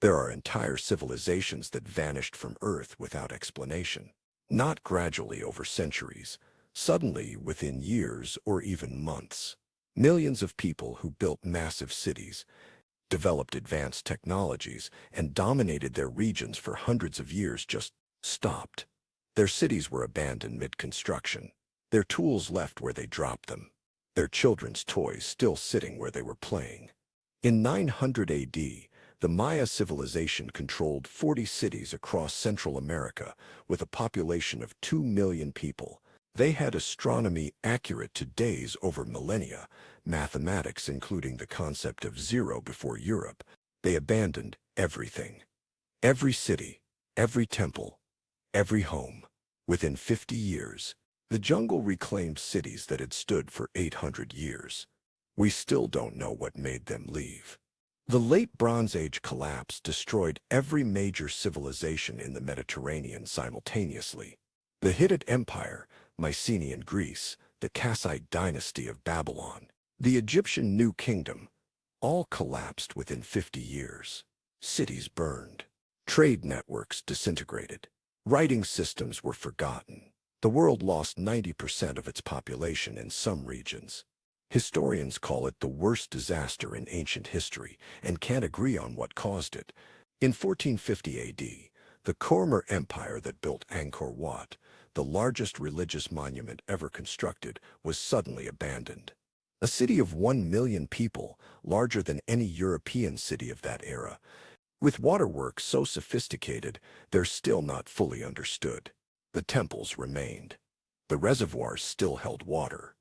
There are entire civilizations that vanished from Earth without explanation. Not gradually over centuries, suddenly within years or even months. Millions of people who built massive cities, developed advanced technologies, and dominated their regions for hundreds of years just stopped. Their cities were abandoned mid-construction. Their tools left where they dropped them. Their children's toys still sitting where they were playing. In 900 AD, the Maya civilization controlled 40 cities across Central America with a population of 2 million people. They had astronomy accurate to days over millennia, mathematics including the concept of zero before Europe. They abandoned everything. Every city, every temple, every home. Within 50 years, the jungle reclaimed cities that had stood for 800 years. We still don't know what made them leave. The Late Bronze Age collapse destroyed every major civilization in the Mediterranean simultaneously. The Hittite Empire, Mycenaean Greece, the Kassite dynasty of Babylon, the Egyptian New Kingdom, all collapsed within 50 years. Cities burned. Trade networks disintegrated. Writing systems were forgotten. The world lost 90% of its population in some regions. Historians call it the worst disaster in ancient history and can't agree on what caused it. In 1450 AD, the Khmer Empire that built Angkor Wat, the largest religious monument ever constructed, was suddenly abandoned. A city of 1 million people, larger than any European city of that era, with waterworks so sophisticated they're still not fully understood. The temples remained. The reservoirs still held water.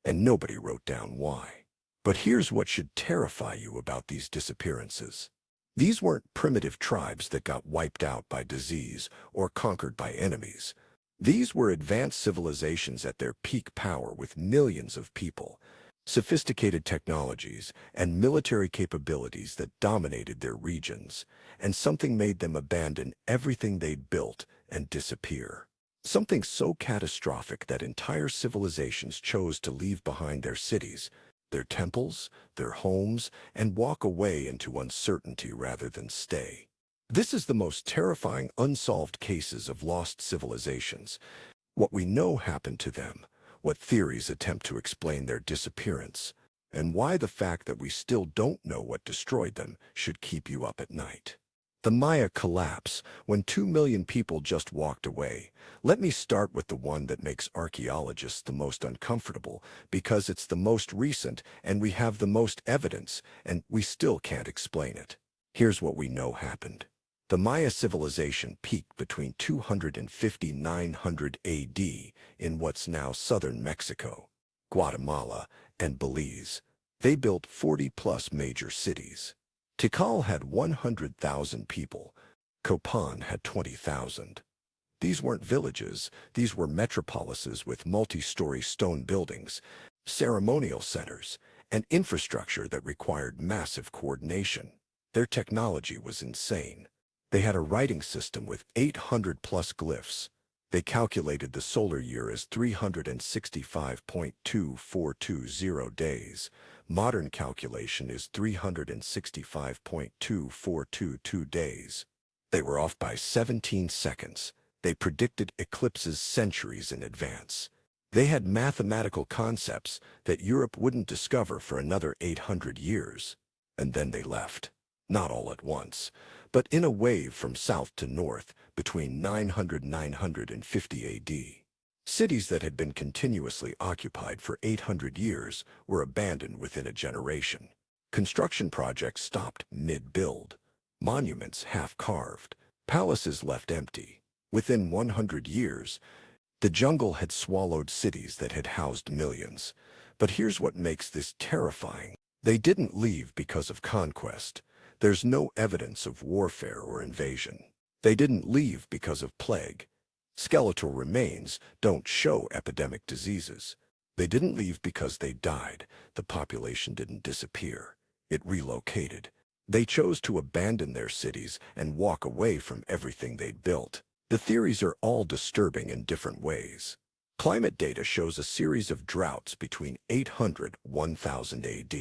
And nobody wrote down why. But here's what should terrify you about these disappearances. These weren't primitive tribes that got wiped out by disease or conquered by enemies. These were advanced civilizations at their peak power with millions of people, sophisticated technologies, and military capabilities that dominated their regions, and something made them abandon everything they'd built and disappear. Something so catastrophic that entire civilizations chose to leave behind their cities, their temples, their homes, and walk away into uncertainty rather than stay. This is the most terrifying unsolved cases of lost civilizations. What we know happened to them, what theories attempt to explain their disappearance, and why the fact that we still don't know what destroyed them should keep you up at night. The Maya collapse, when 2 million people just walked away. Let me start with the one that makes archaeologists the most uncomfortable, because it's the most recent and we have the most evidence, and we still can't explain it. Here's what we know happened. The Maya civilization peaked between 250 and 900 AD in what's now southern Mexico, Guatemala, and Belize. They built 40-plus major cities. Tikal had 100,000 people. Copan had 20,000. These weren't villages, these were metropolises with multi-story stone buildings, ceremonial centers, and infrastructure that required massive coordination. Their technology was insane. They had a writing system with 800-plus glyphs. They calculated the solar year as 365.2420 days. Modern calculation is 365.2422 days. They were off by 17 seconds. They predicted eclipses centuries in advance. They had mathematical concepts that Europe wouldn't discover for another 800 years. And then they left. Not all at once, but in a wave from south to north between 900 and 950 AD. Cities that had been continuously occupied for 800 years were abandoned within a generation. Construction projects stopped mid-build. Monuments half-carved. Palaces left empty. Within 100 years, the jungle had swallowed cities that had housed millions. But here's what makes this terrifying. They didn't leave because of conquest. There's no evidence of warfare or invasion. They didn't leave because of plague. Skeletal remains don't show epidemic diseases. They didn't leave because they died. The population didn't disappear. It relocated. They chose to abandon their cities and walk away from everything they'd built. The theories are all disturbing in different ways. Climate data shows a series of droughts between 800 and 1000 AD.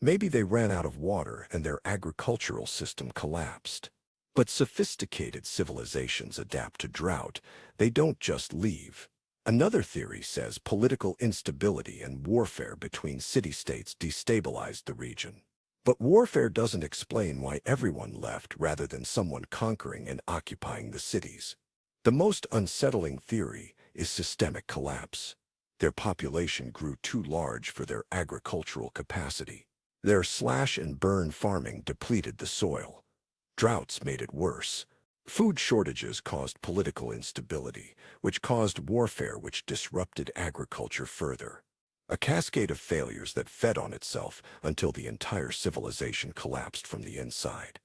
Maybe they ran out of water and their agricultural system collapsed. But sophisticated civilizations adapt to drought. They don't just leave. Another theory says political instability and warfare between city-states destabilized the region. But warfare doesn't explain why everyone left rather than someone conquering and occupying the cities. The most unsettling theory is systemic collapse. Their population grew too large for their agricultural capacity. Their slash-and-burn farming depleted the soil. Droughts made it worse. Food shortages caused political instability, which caused warfare which disrupted agriculture further. A cascade of failures that fed on itself until the entire civilization collapsed from the inside.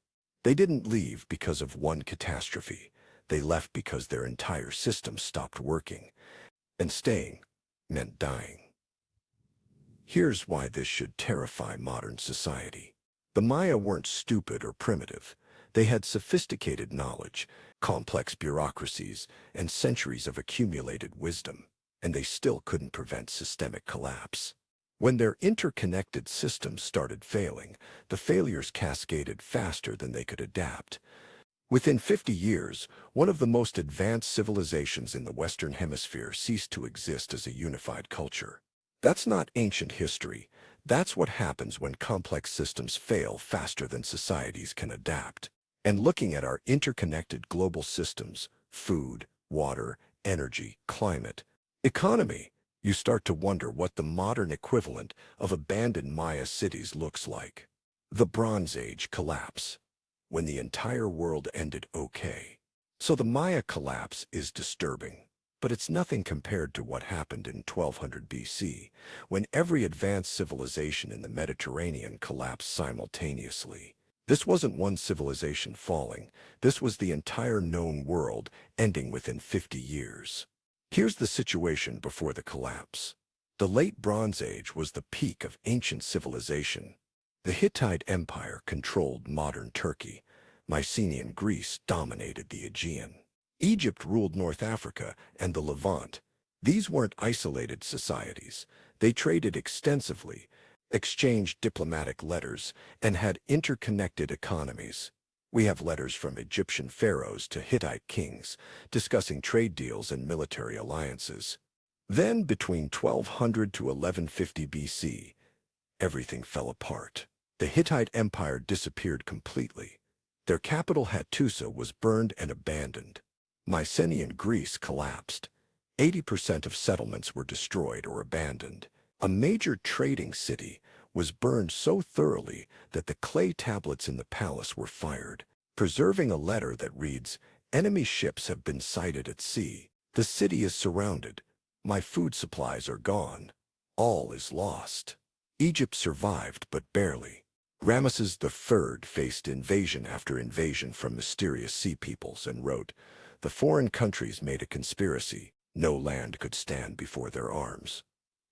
They didn't leave because of one catastrophe. They left because their entire system stopped working. And staying meant dying. Here's why this should terrify modern society. The Maya weren't stupid or primitive. They had sophisticated knowledge, complex bureaucracies, and centuries of accumulated wisdom, and they still couldn't prevent systemic collapse. When their interconnected systems started failing, the failures cascaded faster than they could adapt. Within 50 years, one of the most advanced civilizations in the Western Hemisphere ceased to exist as a unified culture. That's not ancient history. That's what happens when complex systems fail faster than societies can adapt. And looking at our interconnected global systems, food, water, energy, climate, economy, you start to wonder what the modern equivalent of abandoned Maya cities looks like. The Bronze Age collapse. When the entire world ended okay. So the Maya collapse is disturbing, but it's nothing compared to what happened in 1200 BC, when every advanced civilization in the Mediterranean collapsed simultaneously. This wasn't one civilization falling. This was the entire known world ending within 50 years. Here's the situation before the collapse. The Late Bronze Age was the peak of ancient civilization. The Hittite Empire controlled modern Turkey. Mycenaean Greece dominated the Aegean. Egypt ruled North Africa and the Levant. These weren't isolated societies. They traded extensively, exchanged diplomatic letters, and had interconnected economies. We have letters from Egyptian pharaohs to Hittite kings, discussing trade deals and military alliances. Then, between 1200 to 1150 BC, everything fell apart. The Hittite Empire disappeared completely. Their capital Hattusa was burned and abandoned. Mycenaean Greece collapsed. 80% of settlements were destroyed or abandoned. A major trading city was burned so thoroughly that the clay tablets in the palace were fired, preserving a letter that reads, "Enemy ships have been sighted at sea. The city is surrounded. My food supplies are gone. All is lost." Egypt survived, but barely. Ramesses III faced invasion after invasion from mysterious sea peoples and wrote, "The foreign countries made a conspiracy. No land could stand before their arms."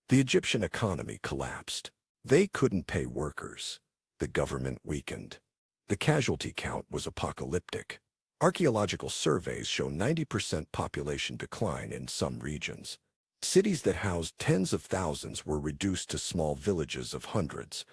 The Egyptian economy collapsed. They couldn't pay workers. The government weakened. The casualty count was apocalyptic. Archaeological surveys show 90% population decline in some regions. Cities that housed tens of thousands were reduced to small villages of hundreds.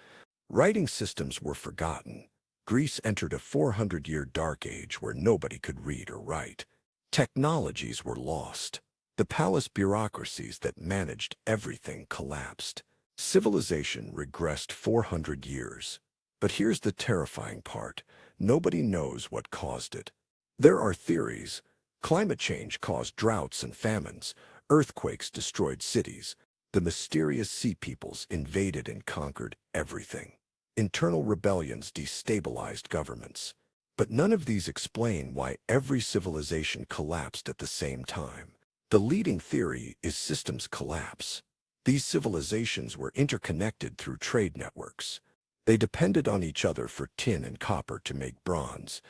Writing systems were forgotten. Greece entered a 400-year dark age where nobody could read or write. Technologies were lost. The palace bureaucracies that managed everything collapsed. Civilization regressed 400 years. But here's the terrifying part. Nobody knows what caused it. There are theories. Climate change caused droughts and famines. Earthquakes destroyed cities. The mysterious sea peoples invaded and conquered everything. Internal rebellions destabilized governments. But none of these explain why every civilization collapsed at the same time. The leading theory is systems collapse. These civilizations were interconnected through trade networks. They depended on each other for tin and copper to make bronze,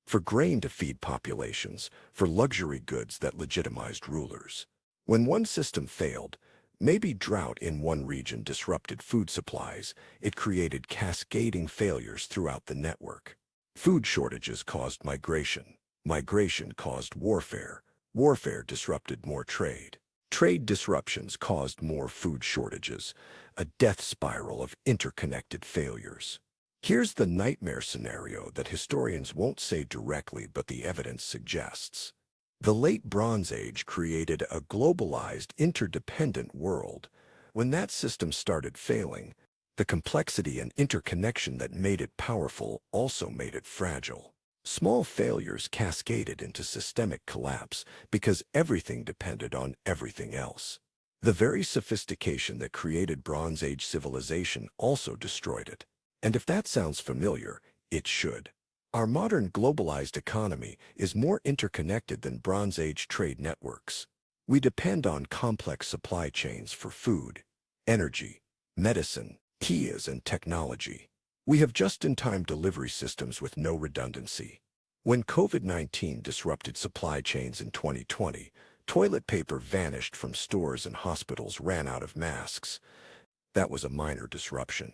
for grain to feed populations, for luxury goods that legitimized rulers. When one system failed, maybe drought in one region disrupted food supplies, it created cascading failures throughout the network. Food shortages caused migration. Migration caused warfare. Warfare disrupted more trade. Trade disruptions caused more food shortages, a death spiral of interconnected failures. Here's the nightmare scenario that historians won't say directly, but the evidence suggests. The Late Bronze Age created a globalized, interdependent world. When that system started failing, the complexity and interconnection that made it powerful also made it fragile. Small failures cascaded into systemic collapse because everything depended on everything else. The very sophistication that created Bronze Age civilization also destroyed it. And if that sounds familiar, it should. Our modern globalized economy is more interconnected than Bronze Age trade networks. We depend on complex supply chains for food, energy, medicine, keys, and technology. We have just-in-time delivery systems with no redundancy. When COVID-19 disrupted supply chains in 2020, toilet paper vanished from stores and hospitals ran out of masks. That was a minor disruption.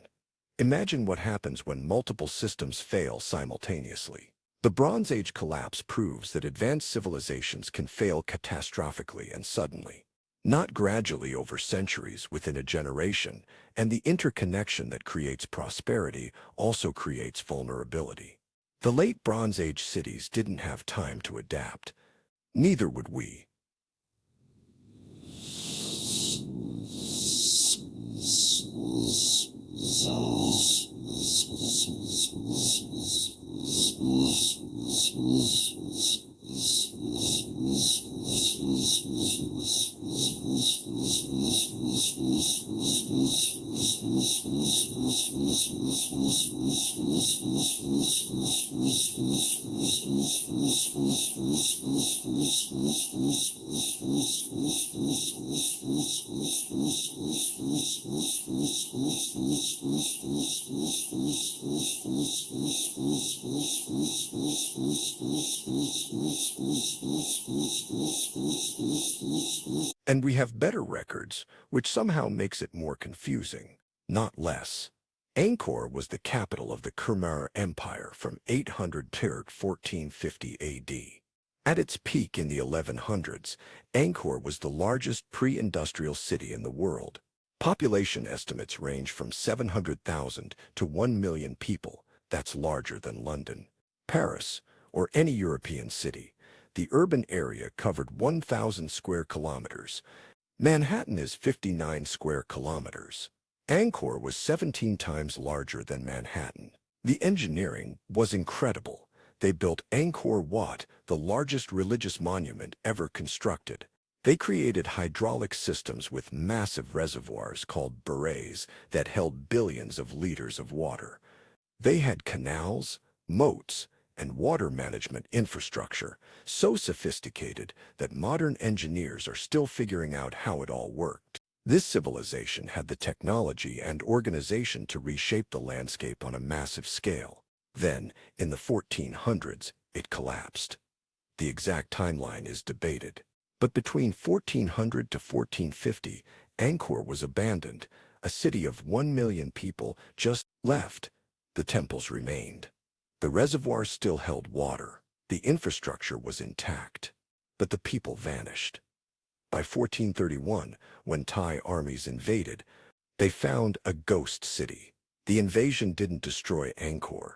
Imagine what happens when multiple systems fail simultaneously. The Bronze Age collapse proves that advanced civilizations can fail catastrophically and suddenly, not gradually over centuries within a generation, and the interconnection that creates prosperity also creates vulnerability. The late Bronze Age cities didn't have time to adapt. Neither would we. And we have better records, which somehow makes it more confusing, not less. Angkor was the capital of the Khmer Empire from 800 to 1450 AD. At its peak in the 1100s, Angkor was the largest pre-industrial city in the world. Population estimates range from 700,000 to 1 million people. That's larger than London, Paris, or any European city. The urban area covered 1,000 square kilometers. Manhattan is 59 square kilometers. Angkor was 17 times larger than Manhattan. The engineering was incredible. They built Angkor Wat, the largest religious monument ever constructed. They created hydraulic systems with massive reservoirs called barrages that held billions of liters of water. They had canals, moats, and water management infrastructure so sophisticated that modern engineers are still figuring out how it all worked. This civilization had the technology and organization to reshape the landscape on a massive scale. Then, in the 1400s, it collapsed. The exact timeline is debated. But between 1400 to 1450, Angkor was abandoned. A city of 1 million people just left. The temples remained. The reservoirs still held water. The infrastructure was intact. But the people vanished. By 1431, when Thai armies invaded, they found a ghost city. The invasion didn't destroy Angkor.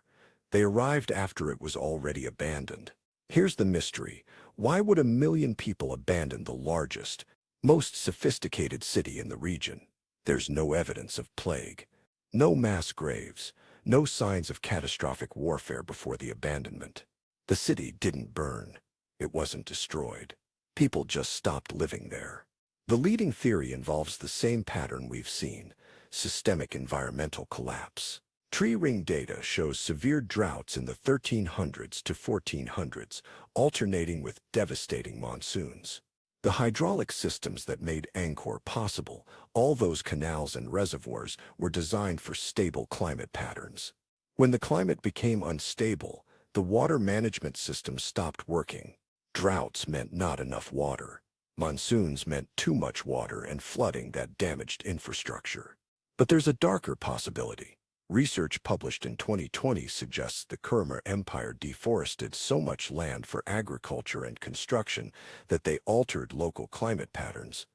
They arrived after it was already abandoned. Here's the mystery. Why would 1 million people abandon the largest, most sophisticated city in the region? There's no evidence of plague, no mass graves, no signs of catastrophic warfare before the abandonment. The city didn't burn. It wasn't destroyed. People just stopped living there. The leading theory involves the same pattern we've seen: systemic environmental collapse. Tree ring data shows severe droughts in the 1300s to 1400s, alternating with devastating monsoons. The hydraulic systems that made Angkor possible, all those canals and reservoirs, were designed for stable climate patterns. When the climate became unstable, the water management system stopped working. Droughts meant not enough water. Monsoons meant too much water and flooding that damaged infrastructure. But there's a darker possibility. Research published in 2020 suggests the Khmer Empire deforested so much land for agriculture and construction that they altered local climate patterns.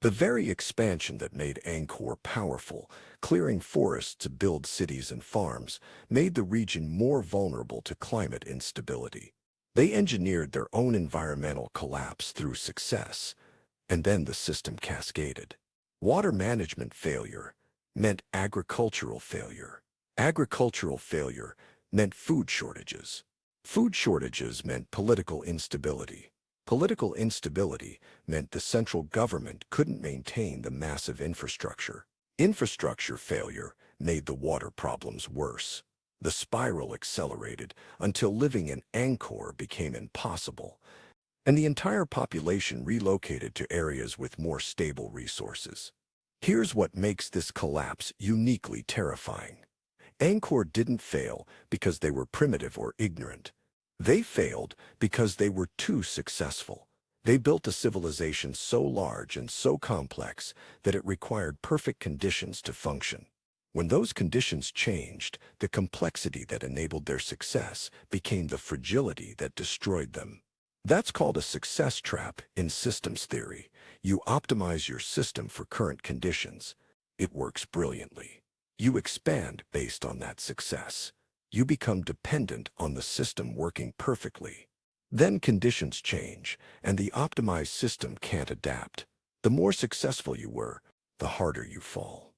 The very expansion that made Angkor powerful, clearing forests to build cities and farms, made the region more vulnerable to climate instability. They engineered their own environmental collapse through success, and then the system cascaded. Water management failure meant agricultural failure. Agricultural failure meant food shortages. Food shortages meant political instability. Political instability meant the central government couldn't maintain the massive infrastructure. Infrastructure failure made the water problems worse. The spiral accelerated until living in Angkor became impossible, and the entire population relocated to areas with more stable resources. Here's what makes this collapse uniquely terrifying. Angkor didn't fail because they were primitive or ignorant. They failed because they were too successful. They built a civilization so large and so complex that it required perfect conditions to function. When those conditions changed, the complexity that enabled their success became the fragility that destroyed them. That's called a success trap in systems theory. You optimize your system for current conditions. It works brilliantly. You expand based on that success. You become dependent on the system working perfectly. Then conditions change, and the optimized system can't adapt. The more successful you were, the harder you fall.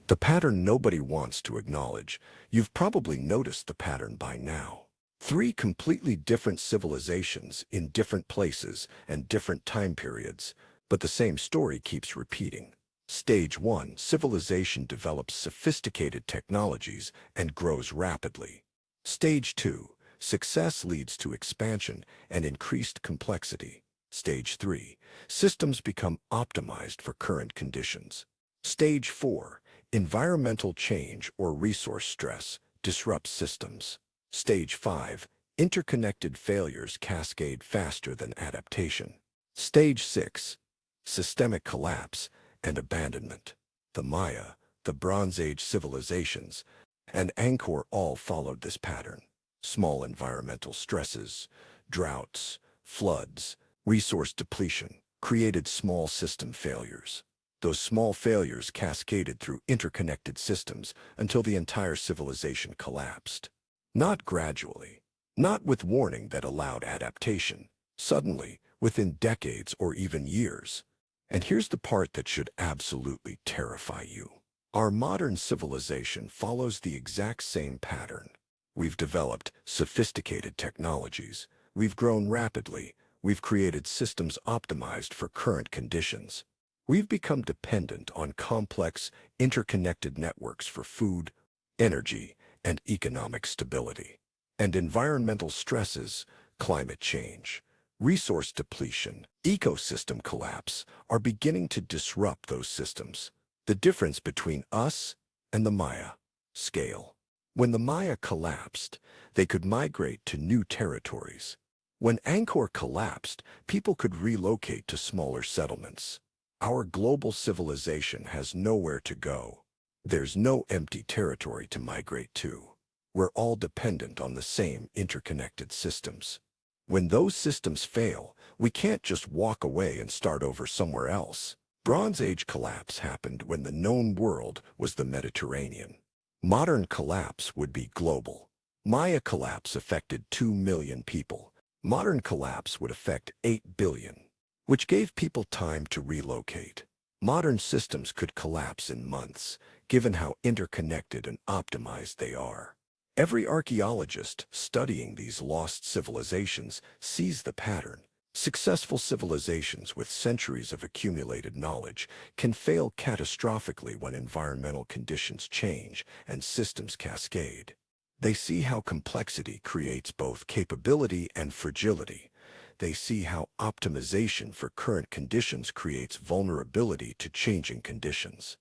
The pattern nobody wants to acknowledge. You've probably noticed the pattern by now. Three completely different civilizations in different places and different time periods, but the same story keeps repeating. Stage 1, civilization develops sophisticated technologies and grows rapidly. Stage 2, success leads to expansion and increased complexity. Stage 3, systems become optimized for current conditions. Stage 4, environmental change or resource stress disrupts systems. Stage 5, interconnected failures cascade faster than adaptation. Stage 6, systemic collapse and abandonment. The Maya, the Bronze Age civilizations, and Angkor all followed this pattern. Small environmental stresses, droughts, floods, resource depletion created small system failures. Those small failures cascaded through interconnected systems until the entire civilization collapsed. Not gradually, not with warning that allowed adaptation. Suddenly, within decades or even years. And here's the part that should absolutely terrify you. Our modern civilization follows the exact same pattern. We've developed sophisticated technologies. We've grown rapidly. We've created systems optimized for current conditions. We've become dependent on complex, interconnected networks for food, energy, and economic stability. And environmental stresses, climate change, resource depletion, ecosystem collapse are beginning to disrupt those systems. The difference between us and the Maya: scale. When the Maya collapsed, they could migrate to new territories. When Angkor collapsed, people could relocate to smaller settlements. Our global civilization has nowhere to go. There's no empty territory to migrate to. We're all dependent on the same interconnected systems. When those systems fail, we can't just walk away and start over somewhere else. Bronze Age collapse happened when the known world was the Mediterranean. Modern collapse would be global. Maya collapse affected 2 million people. Modern collapse would affect 8 billion, which gave people time to relocate. Modern systems could collapse in months, given how interconnected and optimized they are. Every archaeologist studying these lost civilizations sees the pattern. Successful civilizations with centuries of accumulated knowledge can fail catastrophically when environmental conditions change and systems cascade. They see how complexity creates both capability and fragility. They see how optimization for current conditions creates vulnerability to changing conditions.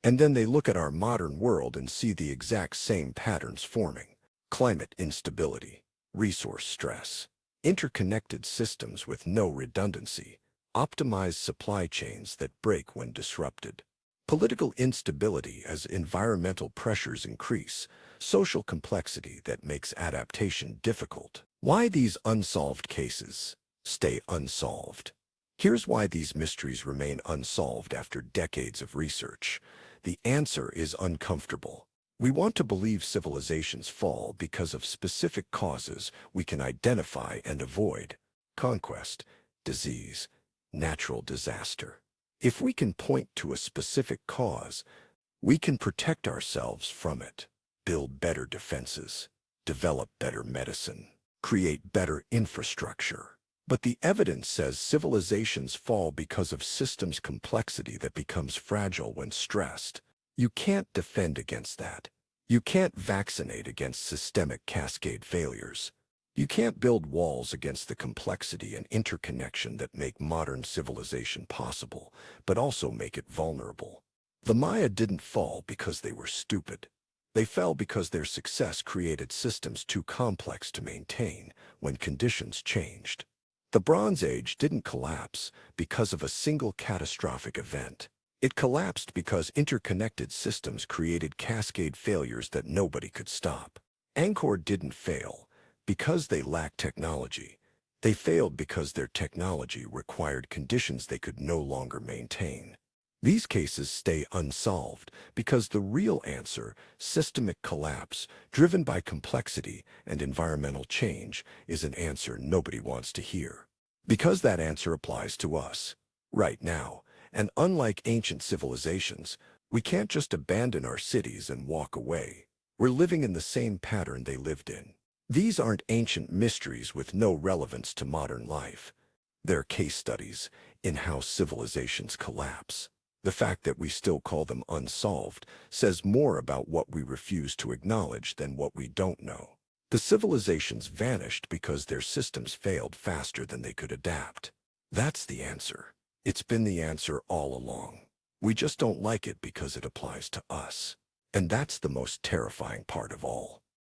And then they look at our modern world and see the exact same patterns forming. Climate instability, resource stress, interconnected systems with no redundancy, optimized supply chains that break when disrupted. Political instability as environmental pressures increase, social complexity that makes adaptation difficult. Why these unsolved cases stay unsolved? Here's why these mysteries remain unsolved after decades of research. The answer is uncomfortable. We want to believe civilizations fall because of specific causes we can identify and avoid: conquest, disease, natural disaster. If we can point to a specific cause, we can protect ourselves from it, build better defenses, develop better medicine, create better infrastructure. But the evidence says civilizations fall because of systems complexity that becomes fragile when stressed. You can't defend against that. You can't vaccinate against systemic cascade failures. You can't build walls against the complexity and interconnection that make modern civilization possible, but also make it vulnerable. The Maya didn't fall because they were stupid. They fell because their success created systems too complex to maintain when conditions changed. The Bronze Age didn't collapse because of a single catastrophic event. It collapsed because interconnected systems created cascade failures that nobody could stop. Angkor didn't fail because they lacked technology. They failed because their technology required conditions they could no longer maintain. These cases stay unsolved because the real answer, systemic collapse, driven by complexity and environmental change, is an answer nobody wants to hear. Because that answer applies to us, right now, and unlike ancient civilizations, we can't just abandon our cities and walk away. We're living in the same pattern they lived in. These aren't ancient mysteries with no relevance to modern life. They're case studies in how civilizations collapse. The fact that we still call them unsolved says more about what we refuse to acknowledge than what we don't know. The civilizations vanished because their systems failed faster than they could adapt. That's the answer. It's been the answer all along. We just don't like it because it applies to us. And that's the most terrifying part of all.